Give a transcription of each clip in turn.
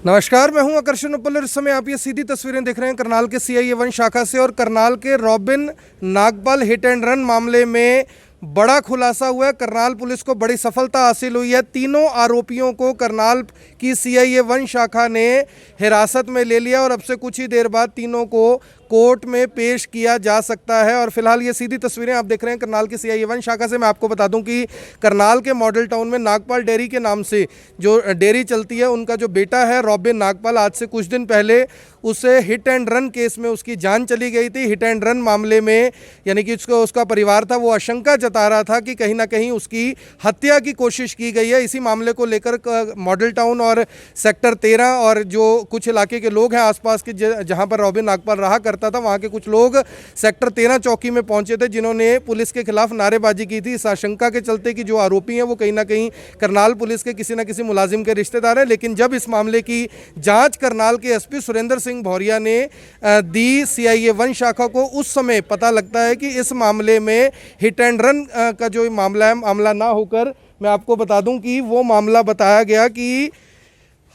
नमस्कार, मैं हूं आकर्षण उपल और इस समय आप ये सीधी तस्वीरें देख रहे हैं करनाल के सीआईए 1 शाखा से। और करनाल के robin Nagpal hit and run मामले में बड़ा खुलासा हुआ है। करनाल पुलिस को बड़ी सफलता हासिल हुई है। तीनों आरोपियों को करनाल की सीआईए 1 शाखा ने हिरासत में ले लिया और अब से कुछ ही देर बाद तीनों को कोर्ट में पेश किया जा सकता है। और फिलहाल ये सीधी तस्वीरें आप देख रहे हैं करनाल की सीआईए 1 शाखा से। मैं आपको बता दूं कि करनाल के मॉडल टाउन में नागपाल डेयरी के नाम से जो डेयरी चलती है, उनका जो बेटा है रॉबिन नागपाल, आज से कुछ दिन पहले उसे हिट एंड रन केस में उसकी जान चली गई थी। हिट एंड रन मामले में यानी कि उसका परिवार था वो आशंका जता रहा था कि कहीं ना कहीं उसकी हत्या की कोशिश की गई है। इसी मामले को लेकर मॉडल टाउन और सेक्टर 13 और जो कुछ इलाके के लोग हैं आसपास के, जहां पर रॉबिन नागपाल रहा करता था, वहां के कुछ लोग सेक्टर 13 चौकी में पहुंचे थे, जिन्होंने पुलिस के खिलाफ नारेबाजी की थी इस आशंका के चलते कि जो आरोपी हैं वो कहीं ना कहीं करनाल पुलिस के किसी न किसी मुलाजिम के रिश्तेदार हैं। लेकिन जब इस मामले की जांच करनाल के एसपी सुरेंद्र सिंह भौरिया ने दी सीआईए 1 शाखा को, उस समय पता लगता है कि इस मामले में हिट एंड रन का जो मामला है, मामला ना होकर मैं आपको बता दूं कि वो मामला बताया गया कि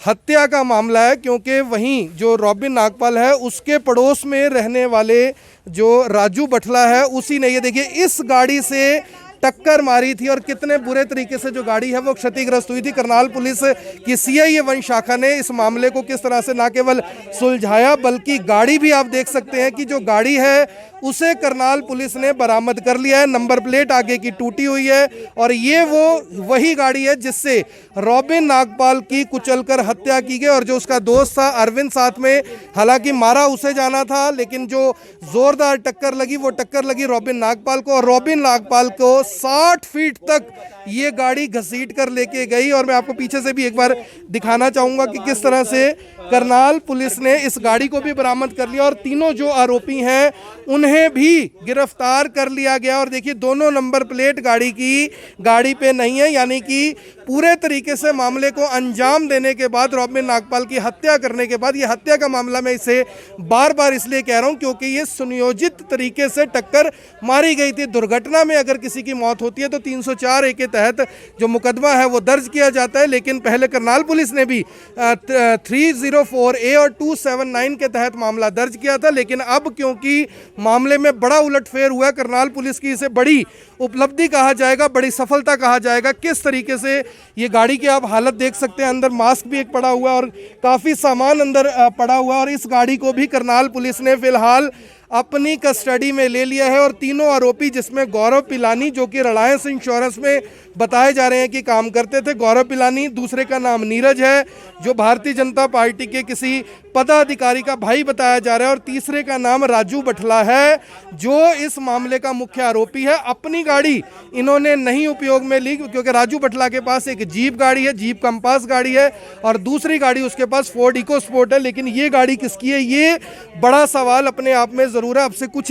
हत्या का मामला है। क्योंकि वहीं जो रॉबिन नागपाल है उसके पड़ोस में रहने वाले जो राजू बठला है, उसी ने ये देखिए इस गाड़ी से टक्कर मारी थी और कितने बुरे तरीके से जो गाड़ी है वो क्षतिग्रस्त हुई थी। करनाल पुलिस की सीआईए 1 शाखा ने इस मामले को किस तरह से ना केवल सुलझाया बल्कि गाड़ी भी आप देख सकते हैं कि जो गाड़ी है उसे करनाल पुलिस ने बरामद कर लिया है। नंबर प्लेट आगे की टूटी हुई है और ये वो वही गाड़ी है जिससे रॉबिन नागपाल की कुचलकर हत्या की गई। और जो उसका दोस्त था अरविंद साथ में, हालांकि मारा उसे जाना था, लेकिन जो जोरदार टक्कर लगी वो टक्कर लगी रॉबिन नागपाल को। और रॉबिन नागपाल को 60 फीट तक ये गाड़ी घसीट कर लेके गई। और मैं आपको पीछे से भी एक बार दिखाना चाहूंगा कि किस तरह से करनाल पुलिस ने इस गाड़ी को भी बरामद कर लिया और तीनों जो आरोपी हैं उन्हें भी गिरफ्तार कर लिया गया। और देखिए दोनों नंबर प्लेट गाड़ी पे नहीं है, यानी कि पूरे तरीके से मामले को अंजाम देने के बाद, रॉबिन नागपाल की हत्या करने के बाद, ये हत्या का मामला मैं इसे बार बार इसलिए कह रहा हूं क्योंकि ये सुनियोजित तरीके से टक्कर मारी गई थी। दुर्घटना में अगर किसी की मौत होती है तो 304 ए के तहत जो मुकदमा है वो दर्ज किया जाता है। लेकिन पहले करनाल पुलिस ने भी 304 ए और 279 के तहत मामला दर्ज किया था। लेकिन अब क्योंकि मामले में बड़ा उलटफेर हुआ है, करनाल पुलिस की इसे बड़ी उपलब्धि कहा जाएगा, बड़ी सफलता कहा जाएगा। किस तरीके से ये गाड़ी की आप हालत देख सकते हैं, अंदर मास्क भी एक पड़ा हुआ है और काफ़ी सामान अंदर पड़ा हुआ है। और इस गाड़ी को भी करनाल पुलिस ने फिलहाल अपनी कस्टडी में ले लिया है। और तीनों आरोपी, जिसमें गौरव पिलानी जो कि रिलायंस इंश्योरेंस में बताए जा रहे हैं कि काम करते थे, गौरव पिलानी, दूसरे का नाम नीरज है जो भारतीय जनता पार्टी के किसी पदाधिकारी का भाई बताया जा रहा है, और तीसरे का नाम राजू बठला है जो इस मामले का मुख्य आरोपी है। अपनी गाड़ी इन्होंने नहीं उपयोग में ली क्योंकि राजू बठला के पास एक जीप गाड़ी है, जीप कंपास गाड़ी है, और दूसरी गाड़ी उसके पास फोर्ड इको स्पोर्ट है। लेकिन ये गाड़ी किसकी है, ये बड़ा सवाल अपने आप में जरूर है। अब से कुछ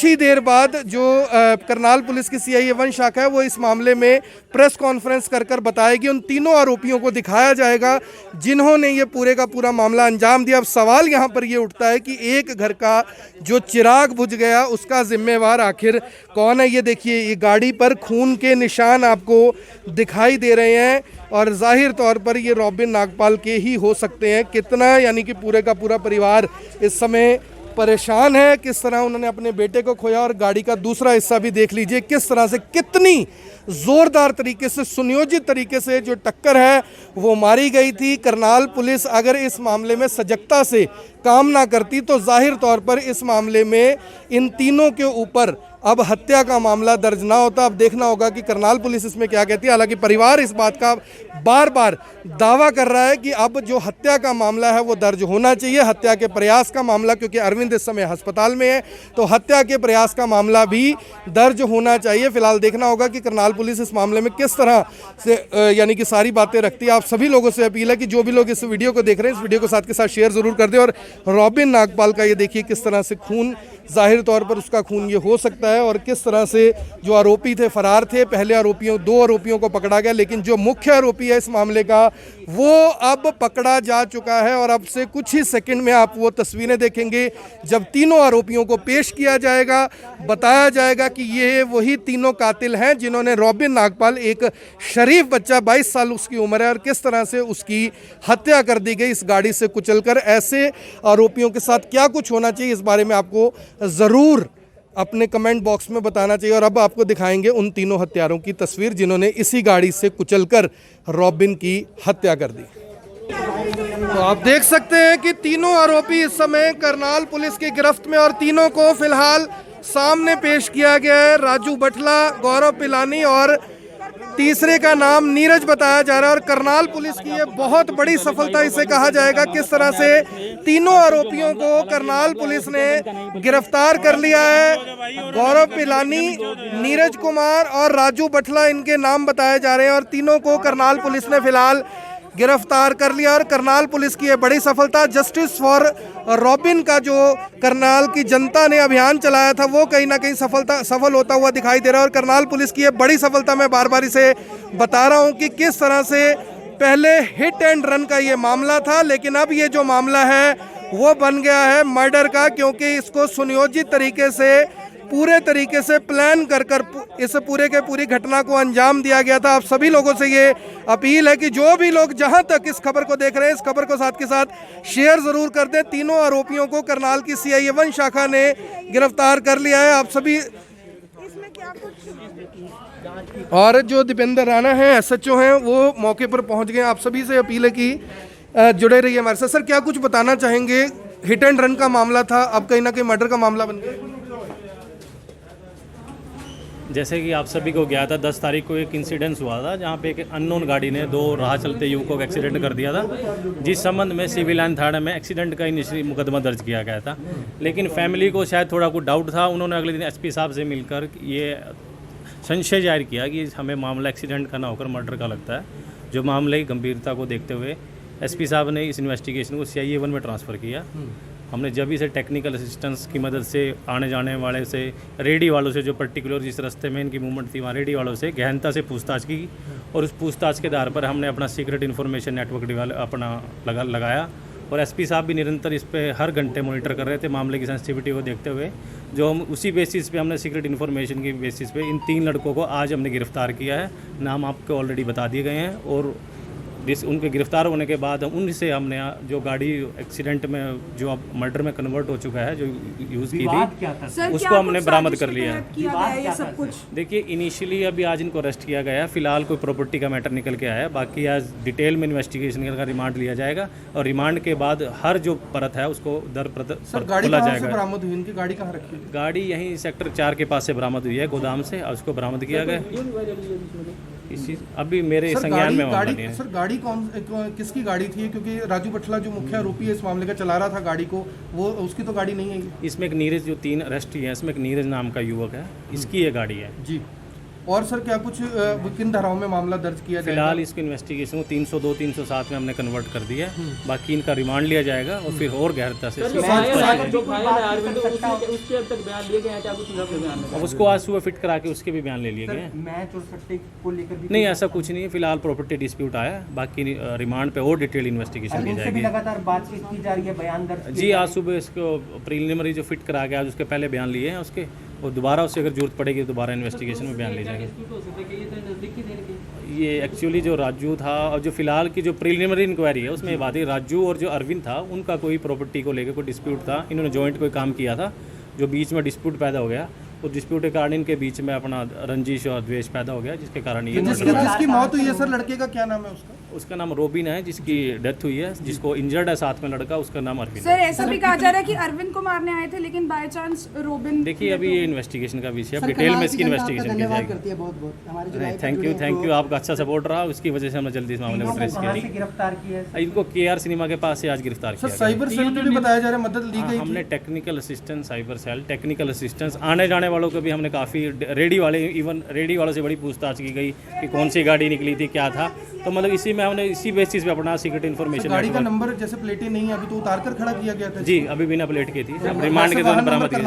ही देर बाद जो करनाल पुलिस की सीआईए 1 शाखा है वो इस मामले में प्रेस कॉन्फ्रेंस कर बताएगी। उन तीनों आरोपियों को दिखाया जाएगा जिन्होंने ये पूरे का पूरा मामला अंजाम दिया। अब सवाल यहाँ पर ये उठता है कि एक घर का जो चिराग बुझ गया उसका जिम्मेवार आखिर कौन है। ये देखिए, ये गाड़ी पर खून के निशान आपको दिखाई दे रहे हैं और जाहिर तौर पर ये रॉबिन नागपाल के ही हो सकते हैं। कितना, यानी कि पूरे का पूरा परिवार इस समय परेशान है, किस तरह उन्होंने अपने बेटे को खोया। और गाड़ी का दूसरा हिस्सा भी देख लीजिए किस तरह से, कितनी जोरदार तरीके से, सुनियोजित तरीके से जो टक्कर है वो मारी गई थी। करनाल पुलिस अगर इस मामले में सजगता से काम ना करती तो जाहिर तौर पर इस मामले में इन तीनों के ऊपर अब हत्या का मामला दर्ज ना होता। अब देखना होगा कि करनाल पुलिस इसमें क्या कहती है। हालांकि परिवार इस बात का बार बार दावा कर रहा है कि अब जो हत्या का मामला है वो दर्ज होना चाहिए, हत्या के प्रयास का मामला, क्योंकि अरविंद इस समय अस्पताल में है, तो हत्या के प्रयास का मामला भी दर्ज होना चाहिए। फिलहाल देखना होगा कि करनाल पुलिस इस मामले में किस तरह से यानी कि सारी बातें रखती है। आप सभी लोगों से अपील है कि जो भी लोग इस वीडियो को देख रहे हैं, इस वीडियो को साथ के साथ शेयर जरूर कर दें। और रॉबिन नागपाल का ये देखिए किस तरह से खून, जाहिर तौर पर उसका खून ये हो सकता है, और किस तरह से जो आरोपी थे फरार थे। पहले दो आरोपियों को पकड़ा गया, लेकिन जो मुख्य आरोपी है इस मामले का वो अब पकड़ा जा चुका है। और अब से कुछ ही सेकंड में आप वो तस्वीरें देखेंगे जब तीनों आरोपियों को पेश किया जाएगा, बताया जाएगा कि ये वही तीनों कातिल हैं जिन्होंने रॉबिन नागपाल, एक शरीफ बच्चा 22 साल उसकी उम्र है, और किस तरह से उसकी हत्या कर दी गई इस गाड़ी से कुचलकर। ऐसे आरोपियों के साथ क्या कुछ होना चाहिए, इस बारे में आपको ज़रूर अपने कमेंट बॉक्स में बताना चाहिए। और अब आपको दिखाएंगे उन तीनों हत्यारों की तस्वीर जिन्होंने इसी गाड़ी से कुचलकर रॉबिन की हत्या कर दी। तो आप देख सकते हैं कि तीनों आरोपी इस समय करनाल पुलिस की गिरफ्त में, और तीनों को फिलहाल सामने पेश किया गया है। राजू बठला, गौरव पिलानी और तीसरे का नाम नीरज बताया जा रहा है। और करनाल पुलिस की ये बहुत बड़ी सफलता इसे कहा जाएगा, किस तरह से तीनों आरोपियों को करनाल पुलिस ने गिरफ्तार कर लिया है। गौरव पिलानी, नीरज कुमार और राजू बठला इनके नाम बताए जा रहे हैं, और तीनों को करनाल पुलिस ने फिलहाल गिरफ्तार कर लिया। और करनाल पुलिस की ये बड़ी सफलता, जस्टिस फॉर रॉबिन का जो करनाल की जनता ने अभियान चलाया था वो कहीं ना कहीं सफल होता हुआ दिखाई दे रहा है। और करनाल पुलिस की ये बड़ी सफलता मैं बार बार इसे बता रहा हूँ कि किस तरह से पहले हिट एंड रन का ये मामला था, लेकिन अब ये जो मामला है वो बन गया है मर्डर का, क्योंकि इसको सुनियोजित तरीके से, पूरे तरीके से प्लान कर इस पूरे के पूरी घटना को अंजाम दिया गया था। आप सभी लोगों से ये अपील है कि जो भी लोग जहां तक इस खबर को देख रहे हैं, इस खबर को साथ के साथ शेयर ज़रूर कर दें। तीनों आरोपियों को करनाल की CIA 1 शाखा ने गिरफ्तार कर लिया है। आप सभी, और जो दीपेंद्र राणा हैं SHO हैं, वो मौके पर पहुंच गए। आप सभी से अपील है कि जुड़े रहिए हमारे साथ। सर, क्या कुछ बताना चाहेंगे? हिट एंड रन का मामला था, अब कहीं ना कहीं मर्डर का मामला बन गया। जैसे कि आप सभी को ज्ञात था, 10 तारीख को एक इंसिडेंस हुआ था जहां पे एक अननोन गाड़ी ने 2 राह चलते युवकों को एक्सीडेंट कर दिया था, जिस संबंध में सिविल लाइन थाने में एक्सीडेंट का इनिशियली मुकदमा दर्ज किया गया था। लेकिन फैमिली को शायद थोड़ा कुछ डाउट था, उन्होंने अगले दिन SP साहब से मिलकर ये संशय जाहिर किया कि हमें मामला एक्सीडेंट का ना होकर मर्डर का लगता है। जो मामले की गंभीरता को देखते हुए SP साहब ने इस इन्वेस्टिगेशन को CIA 1 में ट्रांसफ़र किया। हमने जब ही से टेक्निकल असिस्टेंस की मदद से आने जाने वाले से, रेडी वालों से, जो पर्टिकुलर जिस रास्ते में इनकी मूवमेंट थी वहाँ रेडी वालों से गहनता से पूछताछ की, और उस पूछताछ के आधार पर हमने अपना सीक्रेट इन्फॉर्मेशन नेटवर्क अपना लगाया। और SP साहब भी निरंतर इस पे हर घंटे मॉनिटर कर रहे थे मामले की सेंसिटिविटी को देखते हुए। जो हम उसी बेसिस पे हमने सीक्रेट इन्फॉर्मेशन की बेसिस पे इन 3 लड़कों को आज हमने गिरफ्तार किया है। नाम आपको ऑलरेडी बता दिए गए हैं, और उनके गिरफ्तार होने के बाद उनसे हमने जो गाड़ी एक्सीडेंट में जो अब मर्डर में कन्वर्ट हो चुका है, जो यूज़ की थी, उसको हमने बरामद कर लिया है। देखिए, इनिशियली अभी आज इनको अरेस्ट किया गया है। फिलहाल कोई प्रॉपर्टी का मैटर निकल के आया है, बाकी आज डिटेल में इन्वेस्टिगेशन का रिमांड लिया जाएगा, और रिमांड के बाद हर जो परत है उसको दर परत खोला जाएगा। बरामद हुई इनकी गाड़ी कहाँ रखी है? गाड़ी यहीं सेक्टर 4 के पास से बरामद हुई है, गोदाम से, और उसको बरामद किया गया। इसी अभी मेरे संज्ञान में मामला नहीं है। सर, गाड़ी किसकी गाड़ी थी? क्योंकि राजू बठला जो मुख्य आरोपी है इस मामले का, चला रहा था गाड़ी को, वो उसकी तो गाड़ी नहीं है। इसमें एक नीरज, जो 3 अरेस्ट हुए हैं इसमें एक नीरज नाम का युवक है, इसकी ये गाड़ी है जी। और सर, क्या कुछ किन धाराओं में मामला दर्ज किया जाएगा? फिलहाल इसको इन्वेस्टिगेशन को 302, 307 में हमने कन्वर्ट कर दिया है। बाकी इनका रिमांड लिया जाएगा और फिर और गहनता से उसको आज सुबह फिट करा के उसके भी बयान ले लिए गए हैं। नहीं, ऐसा कुछ नहीं है। फिलहाल प्रॉपर्टी डिस्प्यूट आया है, बाकी रिमांड पे और डिटेल इन्वेस्टिगेशन की जाएगी। लगातार बातचीत की जा रही है, बयान दर्ज जी। आज सुबह इसको प्रीलिमिनरी जो फिट करा गया, आज उसके पहले बयान लिए हैं उसके, और दोबारा उससे अगर जरूरत पड़ेगी दोबारा इन्वेस्टिगेशन में बयान ले जाएंगे। ये एक्चुअली जो राजू था, और जो फिलहाल की जो प्रीलिमिनरी इंक्वायरी है उसमें बात है, राजू और जो अरविंद था उनका कोई प्रॉपर्टी को लेकर कोई डिस्प्यूट था। इन्होंने जॉइंट कोई काम किया था, जो बीच में डिस्प्यूट पैदा हो गया, उस डिस्प्यूट के कारण इनके बीच में अपना रंजिश और द्वेष पैदा हो गया, जिसके कारण ये जिसकी मौत हुई है। सर, लड़के का क्या नाम है? उसका नाम रोबिन है, जिसकी डेथ हुई है, जिसको इंजर्ड है साथ में लड़का, उसका नाम अरविंद। सर, ऐसा भी कहा जा रहा है कि अरविंद को मारने आए थे, लेकिन बाय चांस रोबिन। देखिए, अभी ये इन्वेस्टिगेशन का विषय है, डिटेल में इसकी इन्वेस्टिगेशन की जाएगी। थैंक यू, आपका अच्छा सपोर्ट रहा, उसकी वजह से हमने जल्दी इस मामले को ट्रेस किया। इनको KR सिनेमा के पास से आज गिरफ्तार किया। साइबर सेल की भी बताया जा रहा है मदद ली गई। हमने technical assistance, cyber cell, technical assistance, आने जाने वालों को भी हमने काफ़ी, रेडी वाले, इवन रेडी वालों से बड़ी पूछताछ की गई कि कौन सी गाड़ी निकली थी, क्या था। तो मतलब इसी में हमने इसी बेसिस पे अपना सीक्रेट इन्फॉर्मेशन। गाड़ी का नंबर जैसे प्लेटें नहीं है, अभी तो उतार कर खड़ा किया गया था। जी, अभी बिना प्लेट की थी, रिमांड के दौरान बरामद की।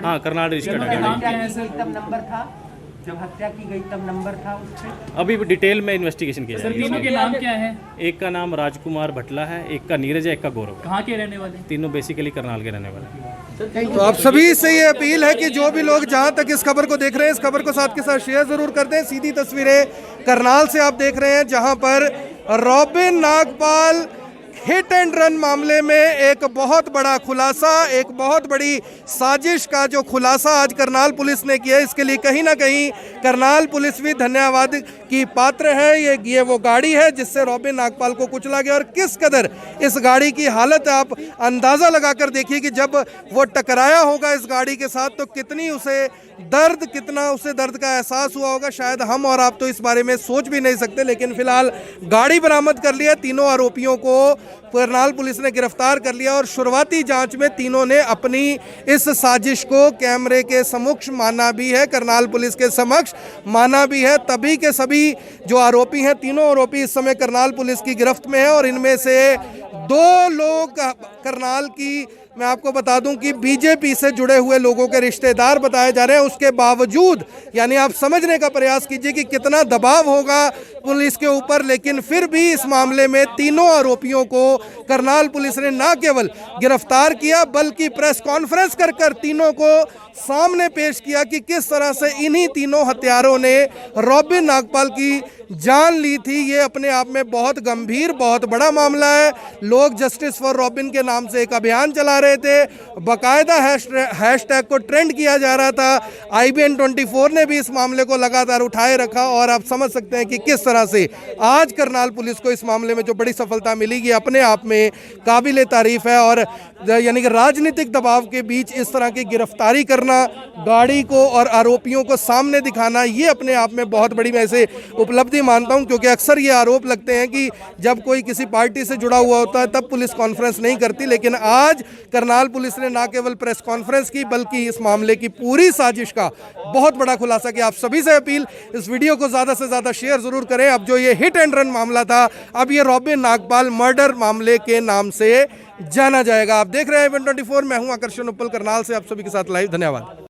हाँ, करनाल रजिस्टर्ड है। जब हत्या की गई तब नंबर था उस पे? अभी डिटेल में इन्वेस्टिगेशन किया सर जाएगा। तीनों के नाम क्या है? एक का नाम राजकुमार भटला है, एक का नीरज है, एक का गौरव है। कहाँ के रहने वाले? तीनों बेसिकली करनाल के रहने वाले हैं। तो आप सभी से ये अपील है कि जो भी लोग जहां तक इस खबर को देख रहे हैं, इस खबर को साथ के साथ शेयर जरूर कर दें। सीधी तस्वीरें करनाल से आप देख रहे हैं, जहां पर robin Nagpal hit and run मामले में एक बहुत बड़ा खुलासा, एक बहुत बड़ी साजिश का जो खुलासा आज करनाल पुलिस ने किया, इसके लिए कहीं ना कहीं करनाल पुलिस भी धन्यवाद की पात्र है। ये वो गाड़ी है जिससे रॉबिन नागपाल को कुचला गया, और किस कदर इस गाड़ी की हालत आप अंदाज़ा लगाकर देखिए कि जब वो टकराया होगा इस गाड़ी के साथ तो कितना उसे दर्द का एहसास हुआ होगा। शायद हम और आप तो इस बारे में सोच भी नहीं सकते, लेकिन फिलहाल गाड़ी बरामद कर लिया। तीनों आरोपियों को करनाल पुलिस ने गिरफ्तार कर लिया, और शुरुआती जांच में तीनों ने अपनी इस साजिश को कैमरे के समक्ष माना भी है, करनाल पुलिस के समक्ष माना भी है। तभी के सभी जो आरोपी हैं, तीनों आरोपी इस समय करनाल पुलिस की गिरफ्त में है, और इनमें से 2 लोग करनाल की, मैं आपको बता दूं कि बीजेपी से जुड़े हुए लोगों के रिश्तेदार बताए जा रहे हैं। उसके बावजूद, यानी आप समझने का प्रयास कीजिए कि कितना दबाव होगा पुलिस के ऊपर, लेकिन फिर भी इस मामले में तीनों आरोपियों को करनाल पुलिस ने न केवल गिरफ्तार किया बल्कि प्रेस कॉन्फ्रेंस कर तीनों को सामने पेश किया कि किस तरह से इन्हीं तीनों हत्यारों ने रॉबिन नागपाल की जान ली थी। ये अपने आप में बहुत गंभीर, बहुत बड़ा मामला है। लोग जस्टिस फॉर रॉबिन के नाम से एक अभियान चला रहे थे, बाकायदा हैशटैग को ट्रेंड किया जा रहा था। IBN 24 ने भी इस मामले को लगातार उठाए रखा, और आप समझ सकते हैं कि किस तरह से आज करनाल पुलिस को इस मामले में जो बड़ी सफलता मिली, ये अपने आप में काबिले तारीफ है। और यानी कि राजनीतिक दबाव के बीच इस तरह की गिरफ्तारी करना, गाड़ी को और आरोपियों को सामने दिखाना, ये अपने आप में बहुत बड़ी मैं इसे उपलब्धि मानता हूं, क्योंकि अक्सर ये आरोप लगते हैं कि जब कोई किसी पार्टी से जुड़ा हुआ होता है तब पुलिस कॉन्फ्रेंस नहीं करती, लेकिन आज करनाल पुलिस ने न केवल प्रेस कॉन्फ्रेंस की बल्कि इस मामले की पूरी साजिश का बहुत बड़ा खुलासा किया। आप सभी से अपील, इस वीडियो को ज़्यादा से ज़्यादा शेयर जरूर करें। अब जो ये हिट एंड रन मामला था, अब ये रॉबिन नागपाल मर्डर मामले के नाम से जाना जाएगा। आप देख रहे हैं IBN 24, मैं हूं आकर्षण उप्पल करनाल से आप सभी के साथ लाइव। धन्यवाद।